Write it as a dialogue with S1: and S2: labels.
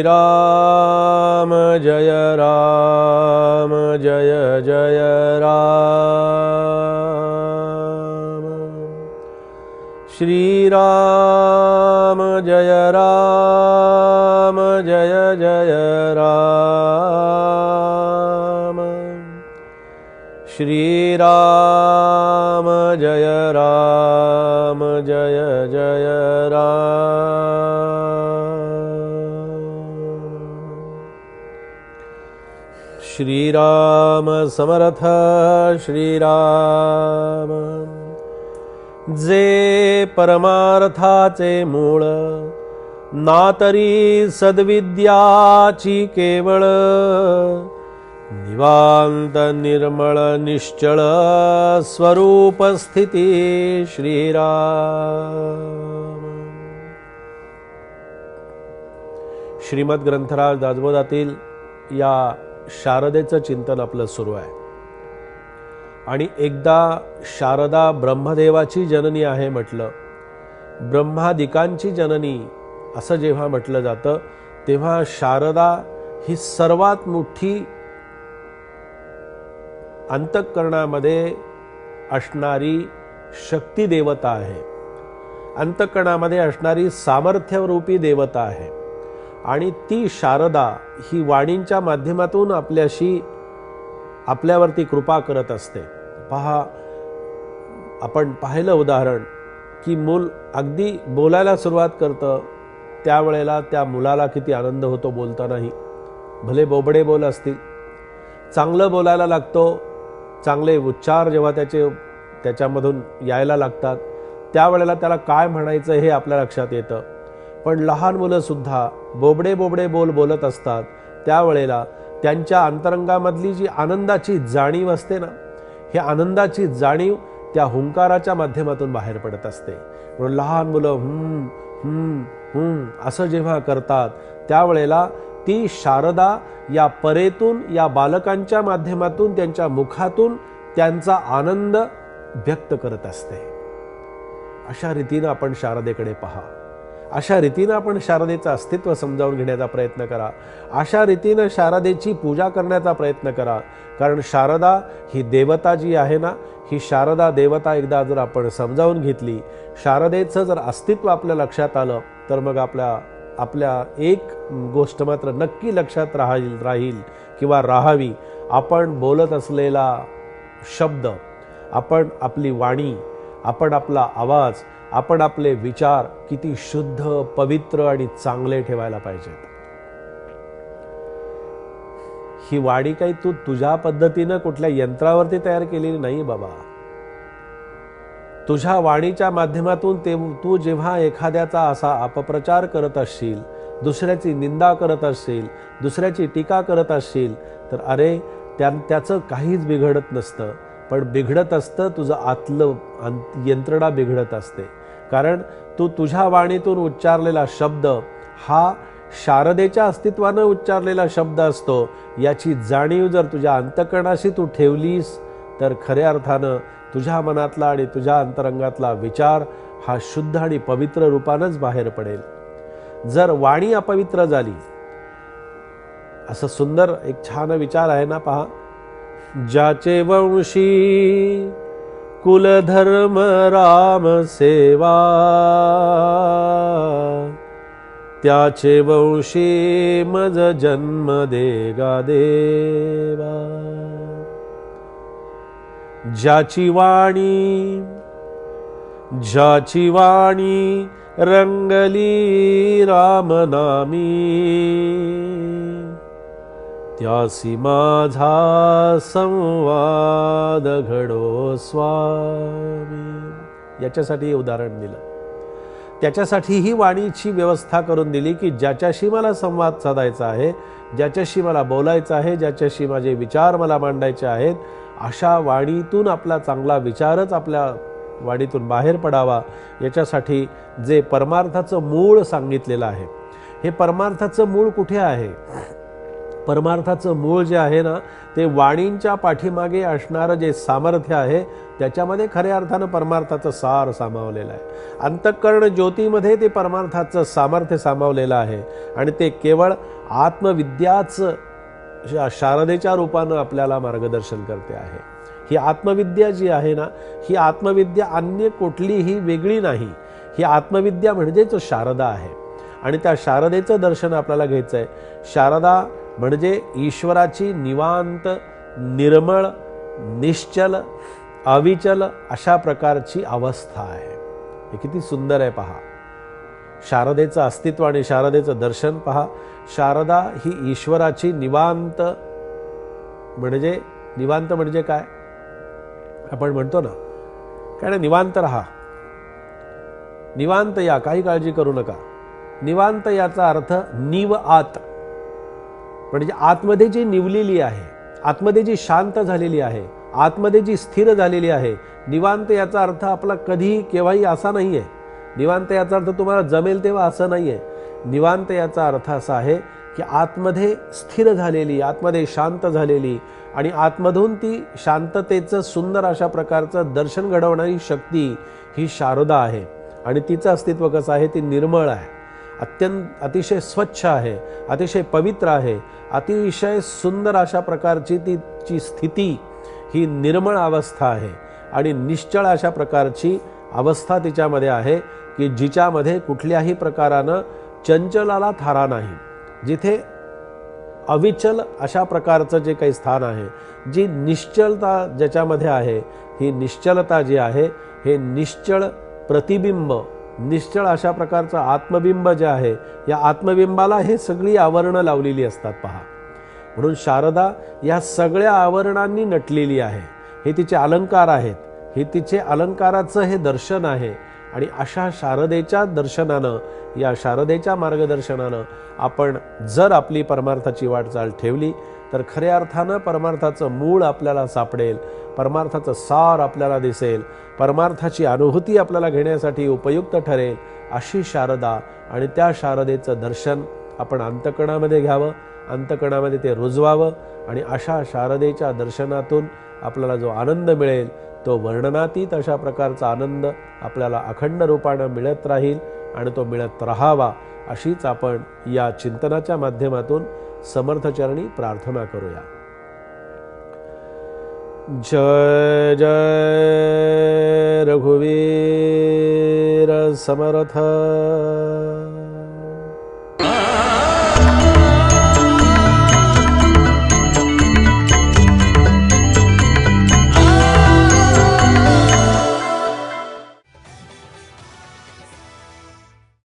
S1: राम जय जय राम। श्री राम जय जय राम। श्री राम जय जय राम। श्री राम समर्थ श्री राम। जे परमार्थाचे मूळ ना तरी सद्विद्याची केवळ निवांत निर्मळ निश्चळ स्वरूप स्थिती श्रीराम। श्रीमद ग्रंथराज दासबोधातील या शारदेचं चिंतन आपलं सुरू आहे आणि एकदा शारदा ब्रह्मदेवाची जननी आहे म्हटलं, ब्रह्मादिकांची जननी असं जेव्हा म्हटलं जातं तेव्हा शारदा ही सर्वात मोठी अंतःकरणामध्ये असणारी शक्ती देवता आहे, अंतःकरणामध्ये असणारी सामर्थ्यरूपी देवता आहे आणि ती शारदा ही वाणींच्या माध्यमातून आपल्यावरती कृपा करत असते। पहा, आपण पाहिलं उदाहरण की मूल अगदी बोलायला सुरुवात करतं त्यावेळेला त्या मुलाला किती आनंद होतो बोलतानाही, भले बोबडे बोल असतील, चांगलं बोलायला लागतो, चांगले उच्चार जेव्हा त्याच्यामधून यायला लागतात त्यावेळेला त्याला काय म्हणायचं हे आपल्या लक्षात येतं। पण लहान मुलं सुद्धा बोबडे बोल बोलत असतात त्यावेळेला त्यांच्या अंतरंगामधली जी आनंदाची जाणीव असते ना, ही आनंदाची जाणीव त्या हुंकाराच्या माध्यमातून बाहेर पडत असते। म्हणून लहान मुलं असं जेव्हा करतात त्यावेळेला ती शारदा या परेतून या बालकांच्या माध्यमातून त्यांच्या मुखातून त्यांचा आनंद व्यक्त करत असते। अशा रीतीनं आपण शारदेकडे पहा, अशा रीतीनं आपण शारदेचं अस्तित्व समजावून घेण्याचा प्रयत्न करा, अशा रीतीनं शारदेची पूजा करण्याचा प्रयत्न करा। कारण शारदा ही देवता जी आहे ना, ही शारदा देवता एकदा जर आपण समजावून घेतली, शारदेचं जर अस्तित्व आपल्या लक्षात आलं तर मग आपल्या एक गोष्ट मात्र नक्की लक्षात राहील किंवा राहावी, आपण बोलत असलेला शब्द, आपण आपली वाणी, आपण आपला आवाज, आपण आपले विचार किती शुद्ध, पवित्र आणि चांगले ठेवायला पाहिजेत। ही वाणी काही तू तुझ्या पद्धतीनं कुठल्या यंत्रावरती तयार केलेली नाही बाबा। तुझ्या वाणीच्या माध्यमातून तू जेव्हा एखाद्याचा असा अपप्रचार करत असशील, दुसऱ्याची निंदा करत असशील, दुसऱ्याची टीका करत असशील तर अरे त्याचं काहीच बिघडत नसतं, पण बिघडत असतं तुझं आतलं यंत्रणा बिघडत असते। कारण तू तुझ्या वाणीतून उच्चारलेला शब्द हा शारदेच्या अस्तित्वानं उच्चारलेला शब्द असतो। याची जाणीव जर तुझ्या अंतःकरणाशी तू ठेवलीस तर खऱ्या अर्थानं तुझ्या मनातला आणि तुझ्या अंतरंगातला विचार हा शुद्ध आणि पवित्र रूपानंच बाहेर पडेल। जर वाणी अपवित्र झाली, असं सुंदर एक छान विचार आहे ना, पहा, ज्याचे वंशी कुलधर्म राम सेवा, त्याचे वंशी मज जन्म देगा देवा। ज्याची वाणी रंगली राम नामी, त्यासी माझा संवाद घडो स्वामी। याच्यासाठी उदाहरण दिलं, त्याच्यासाठी ही वाणीची व्यवस्था करून दिली की ज्याच्याशी मला संवाद साधायचा आहे, ज्याच्याशी मला बोलायचं आहे, ज्याच्याशी माझे विचार मला मांडायचे आहेत, अशा वाणीतून आपला चांगला विचारच आपल्या वाणीतून बाहेर पडावा। याच्यासाठी जे परमार्थाचं मूळ सांगितलेलं आहे, हे परमार्थाचं मूळ कुठे आहे परमार्थाचं मूळ जे आहे ना, ते वाणींच्या पाठीमागे असणारं जे सामर्थ्य आहे, त्याच्यामध्ये खऱ्या अर्थानं परमार्थाचं सार सामावलेलं आहे. अंतःकरण ज्योतीमध्ये ते परमार्थाचं सामर्थ्य सामावलेलं आहे आणि ते केवळ आत्मविद्याच शारदेच्या रूपानं आपल्याला मार्गदर्शन करते आहे. ही आत्मविद्या जी आहे ना, ही आत्मविद्या अन्य कुठलीही वेगळी नाही. ही आत्मविद्या म्हणजेच शारदा आहे आणि त्या शारदेचं दर्शन आपल्याला घ्यायचं आहे. शारदा म्हणजे ईश्वराची निवांत, निर्मळ, निश्चल, अविचल अशा प्रकारची अवस्था आहे. हे किती सुंदर आहे पहा. शारदेचं अस्तित्व आणि शारदेचं दर्शन पहा. शारदा ही ईश्वराची निवांत म्हणजे काय आपण म्हणतो ना, काय ना, निवांत राहा, निवांत या, काही काळजी करू नका. निवांत याचा अर्थ निव आत, म्हणजे आतमध्ये जी निवलेली आहे, आतमध्ये जी शांत झालेली आहे, आतमध्ये जी स्थिर झालेली आहे. निवांत याचा अर्थ आपला कधीही केव्हाही असा नाही आहे. निवांत याचा अर्थ तुम्हाला जमेल तेव्हा असं नाही आहे. निवांत याचा अर्थ असा आहे की आतमध्ये स्थिर झालेली, आतमध्ये शांत झालेली आणि आतमधून ती शांततेचं सुंदर अशा प्रकारचं दर्शन घडवणारी शक्ती ही शारदा आहे. आणि तिचं अस्तित्व कसं आहे, ती निर्मळ आहे, अतिशय स्वच्छ आहे, अतिशय पवित्र आहे, अतिशय सुंदर अशा प्रकारची तिची स्थिती ही निर्मळ अवस्था आहे आणि निश्चळ अशा प्रकारची अवस्था तिच्यामध्ये आहे की जिच्यामध्ये कुठल्याही प्रकारानं चंचलाला थारा नाही. जिथे अविचल अशा प्रकारचं जे काही स्थान आहे, जी निश्चलता ज्याच्यामध्ये आहे, ही निश्चलता जी आहे, हे निश्चळ प्रतिबिंब, निश्चळ अशा प्रकारचं आत्मबिंब जे आहे, या आत्मबिंबाला हे सगळी आवरणं लावलेली असतात पहा. म्हणून शारदा या सगळ्या आवरणांनी नटलेली आहे. हे तिचे अलंकार आहेत, हे तिचे अलंकाराचं हे दर्शन आहे. आणि अशा शारदेच्या दर्शनानं, या शारदेच्या मार्गदर्शनानं आपण जर आपली परमार्थाची वाटचाल ठेवली तर खऱ्या अर्थानं परमार्थाचं मूळ आपल्याला सापडेल, परमार्थाचं सार आपल्याला दिसेल, परमार्थाची अनुभूती आपल्याला घेण्यासाठी उपयुक्त ठरेल अशी शारदा. आणि त्या शारदेचं दर्शन आपण अंतःकरणामध्ये घ्यावं, अंतःकरणामध्ये ते रुजवावं आणि अशा शारदेच्या दर्शनातून आपल्याला जो आनंद मिळेल तो वर्णनातीत अशा प्रकारचा आनंद आपल्याला अखंड रूपानं मिळत राहील आणि तो मिळत राहावा अशीच आपण या चिंतनाच्या माध्यमातून समर्थचरणी प्रार्थना करूया. जय जय रघुवीर समर्थ.